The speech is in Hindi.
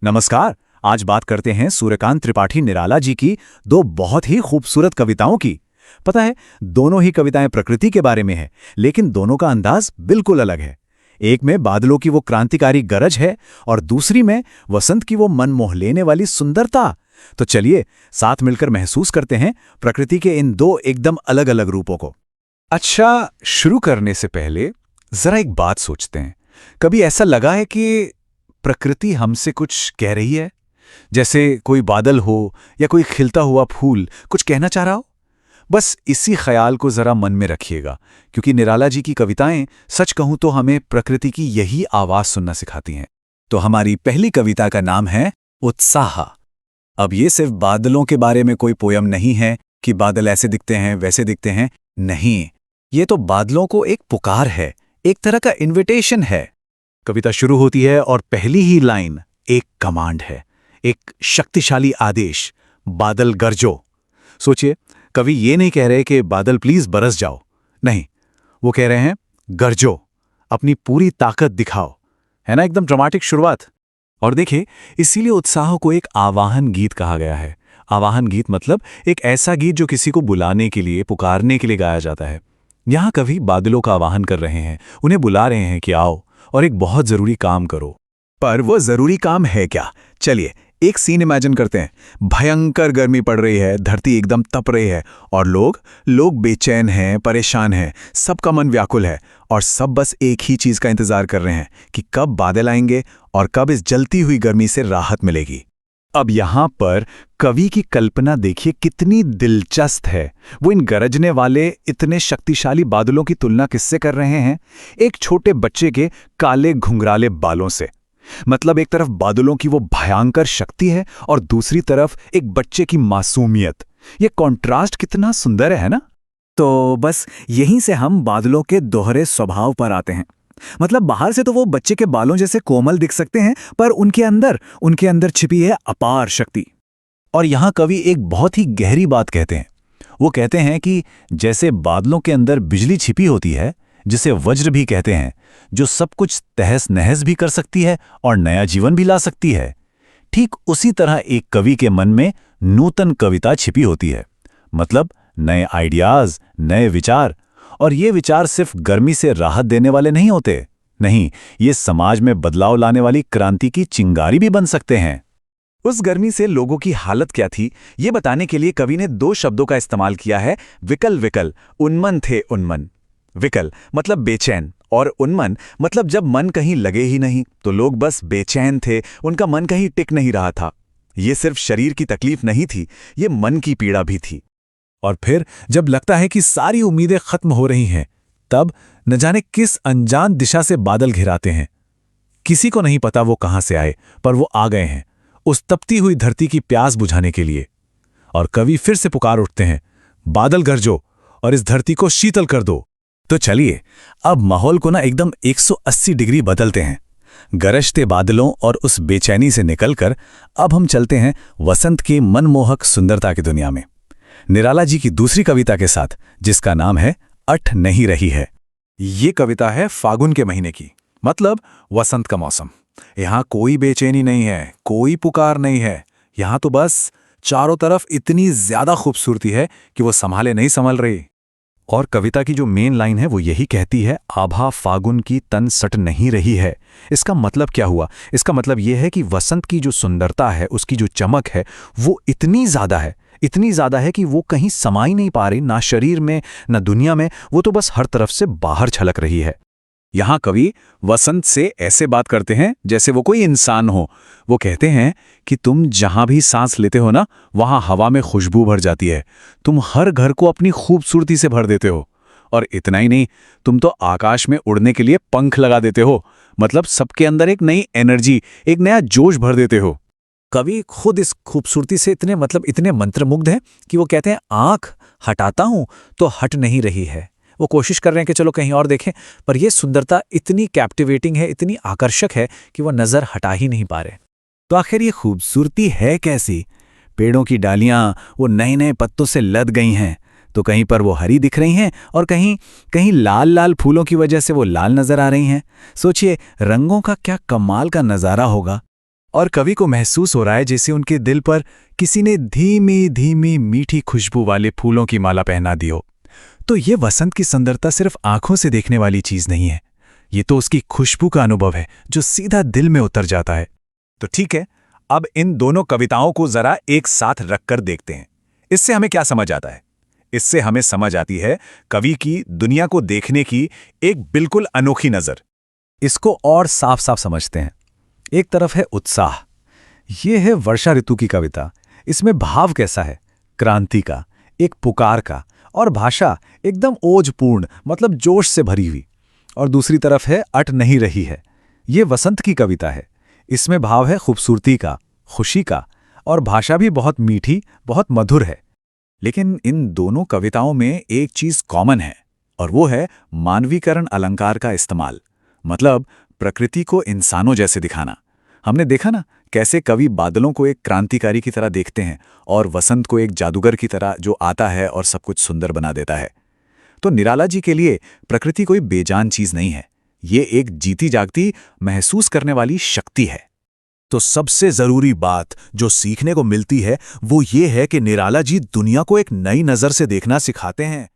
नमस्कार। आज बात करते हैं सूर्यकांत त्रिपाठी निराला जी की दो बहुत ही खूबसूरत कविताओं की। पता है, दोनों ही कविताएं प्रकृति के बारे में है, लेकिन दोनों का अंदाज बिल्कुल अलग है। एक में बादलों की वो क्रांतिकारी गरज है और दूसरी में वसंत की वो मन मोह लेने वाली सुंदरता। तो चलिए साथ मिलकर महसूस करते हैं प्रकृति के इन दो एकदम अलग अलग रूपों को। अच्छा, शुरू करने से पहले जरा एक बात सोचते हैं। कभी ऐसा लगा है कि प्रकृति हमसे कुछ कह रही है? जैसे कोई बादल हो या कोई खिलता हुआ फूल कुछ कहना चाह रहा हो? बस इसी ख्याल को जरा मन में रखिएगा, क्योंकि निराला जी की कविताएं सच कहूं तो हमें प्रकृति की यही आवाज सुनना सिखाती हैं। तो हमारी पहली कविता का नाम है उत्साह। अब ये सिर्फ बादलों के बारे में कोई पोयम नहीं है कि बादल ऐसे दिखते हैं वैसे दिखते हैं। नहीं, ये तो बादलों को एक पुकार है, एक तरह का इन्विटेशन है। कविता शुरू होती है और पहली ही लाइन एक कमांड है, एक शक्तिशाली आदेश, बादल गरजो। सोचिए, कवि ये नहीं कह रहे कि बादल प्लीज बरस जाओ, नहीं, वो कह रहे हैं गरजो, अपनी पूरी ताकत दिखाओ। है ना, एकदम ड्रामेटिक शुरुआत। और देखिए, इसीलिए उत्साह को एक आवाहन गीत कहा गया है। आवाहन गीत मतलब एक ऐसा गीत जो किसी को बुलाने के लिए, पुकारने के लिए गाया जाता है। यहां कवि बादलों का आवाहन कर रहे हैं, उन्हें बुला रहे हैं कि आओ और एक बहुत जरूरी काम करो। पर वो जरूरी काम है क्या? चलिए एक सीन इमेजिन करते हैं। भयंकर गर्मी पड़ रही है, धरती एकदम तप रही है और लोग बेचैन हैं, परेशान हैं, सबका मन व्याकुल है और सब बस एक ही चीज का इंतजार कर रहे हैं कि कब बादल आएंगे और कब इस जलती हुई गर्मी से राहत मिलेगी। अब यहां पर कवि की कल्पना देखिए कितनी दिलचस्प है। वो इन गरजने वाले इतने शक्तिशाली बादलों की तुलना किससे कर रहे हैं? एक छोटे बच्चे के काले घुंघराले बालों से। मतलब एक तरफ बादलों की वो भयंकर शक्ति है और दूसरी तरफ एक बच्चे की मासूमियत। ये कॉन्ट्रास्ट कितना सुंदर है ना? तो बस यहीं से हम बादलों के दोहरे स्वभाव पर आते हैं। मतलब बाहर से तो वो बच्चे के बालों जैसे कोमल दिख सकते हैं, पर उनके अंदर छिपी है अपार शक्ति। और यहां कवि एक बहुत ही गहरी बात कहते हैं। वो कहते हैं कि जैसे बादलों के अंदर बिजली छिपी होती है, जिसे वज्र भी कहते हैं, जो सब कुछ तहस नहस भी कर सकती है और नया जीवन भी ला सकती है, ठीक उसी तरह एक कवि के मन में नूतन कविता छिपी होती है। मतलब नए आइडियाज, नए विचार। और ये विचार सिर्फ गर्मी से राहत देने वाले नहीं होते, नहीं, ये समाज में बदलाव लाने वाली क्रांति की चिंगारी भी बन सकते हैं। उस गर्मी से लोगों की हालत क्या थी, ये बताने के लिए कवि ने दो शब्दों का इस्तेमाल किया है, विकल, उन्मन थे उन्मन। विकल मतलब बेचैन और उन्मन मतलब जब मन कहीं लगे ही नहीं तो लोग बस बेचैन थे, उनका मन कहीं टिक नहीं रहा था। ये सिर्फ शरीर की तकलीफ नहीं थी, ये मन की पीड़ा भी थी। और फिर जब लगता है कि सारी उम्मीदें खत्म हो रही हैं, तब न जाने किस अनजान दिशा से बादल घिराते हैं। किसी को नहीं पता वो कहां से आए, पर वो आ गए हैं उस तपती हुई धरती की प्यास बुझाने के लिए। और कवि फिर से पुकार उठते हैं, बादल गरजो और इस धरती को शीतल कर दो। तो चलिए अब माहौल को ना एकदम 180 डिग्री बदलते हैं। गरजते बादलों और उस बेचैनी से निकलकर अब हम चलते हैं वसंत की मनमोहक सुंदरता की दुनिया में, निराला जी की दूसरी कविता के साथ, जिसका नाम है अठ नहीं रही है। ये कविता है फागुन के महीने की, मतलब वसंत का मौसम। यहां कोई बेचैनी नहीं है, कोई पुकार नहीं है। यहां तो बस चारों तरफ इतनी ज्यादा खूबसूरती है कि वो संभाले नहीं संभल रही। और कविता की जो मेन लाइन है वो यही कहती है, आभा फागुन की तन सट नहीं रही है। इसका मतलब क्या हुआ? इसका मतलब यह है कि वसंत की जो सुंदरता है, उसकी जो चमक है, वो इतनी ज्यादा है कि वो कहीं समा ही नहीं पा रही, ना शरीर में ना दुनिया में। वो तो बस हर तरफ से बाहर छलक रही है। यहां कवि वसंत से ऐसे बात करते हैं जैसे वो कोई इंसान हो। वो कहते हैं कि तुम जहां भी सांस लेते हो ना, वहां हवा में खुशबू भर जाती है। तुम हर घर को अपनी खूबसूरती से भर देते हो। और इतना ही नहीं, तुम तो आकाश में उड़ने के लिए पंख लगा देते हो। मतलब सबके अंदर एक नई एनर्जी, एक नया जोश भर देते हो। कवि खुद इस खूबसूरती से इतने मंत्रमुग्ध हैं कि वो कहते हैं, आंख हटाता हूं तो हट नहीं रही है। वो कोशिश कर रहे हैं कि चलो कहीं और देखें, पर यह सुंदरता इतनी कैप्टिवेटिंग है, इतनी आकर्षक है कि वो नजर हटा ही नहीं पा रहे। तो आखिर ये खूबसूरती है कैसी? पेड़ों की डालियां वो नए नए पत्तों से लद गई हैं, तो कहीं पर वो हरी दिख रही हैं और कहीं कहीं लाल लाल फूलों की वजह से वो लाल नजर आ रही हैं। सोचिए, रंगों का क्या कमाल का नजारा होगा। और कवि को महसूस हो रहा है जैसे उनके दिल पर किसी ने धीमी धीमी मीठी खुशबू वाले फूलों की माला पहना दी हो। तो ये वसंत की सुंदरता सिर्फ आंखों से देखने वाली चीज नहीं है, ये तो उसकी खुशबू का अनुभव है जो सीधा दिल में उतर जाता है। तो ठीक है, अब इन दोनों कविताओं को जरा एक साथ रखकर देखते हैं। इससे हमें क्या समझ आता है? इससे हमें समझ आती है कवि की दुनिया को देखने की एक बिल्कुल अनोखी नजर। इसको और साफ साफ समझते हैं। एक तरफ है उत्साह, ये है वर्षा ऋतु की कविता। इसमें भाव कैसा है? क्रांति का, एक पुकार का, और भाषा एकदम ओजपूर्ण, मतलब जोश से भरी हुई। और दूसरी तरफ है अट नहीं रही है, ये वसंत की कविता है। इसमें भाव है खूबसूरती का, खुशी का, और भाषा भी बहुत मीठी, बहुत मधुर है। लेकिन इन दोनों कविताओं में एक चीज कॉमन है, और वो है मानवीकरण अलंकार का इस्तेमाल। मतलब प्रकृति को इंसानों जैसे दिखाना। हमने देखा ना कैसे कवि बादलों को एक क्रांतिकारी की तरह देखते हैं और वसंत को एक जादूगर की तरह जो आता है और सब कुछ सुंदर बना देता है। तो निराला जी के लिए प्रकृति कोई बेजान चीज नहीं है, ये एक जीती जागती, महसूस करने वाली शक्ति है। तो सबसे जरूरी बात जो सीखने को मिलती है वो ये है कि निराला जी दुनिया को एक नई नजर से देखना सिखाते हैं।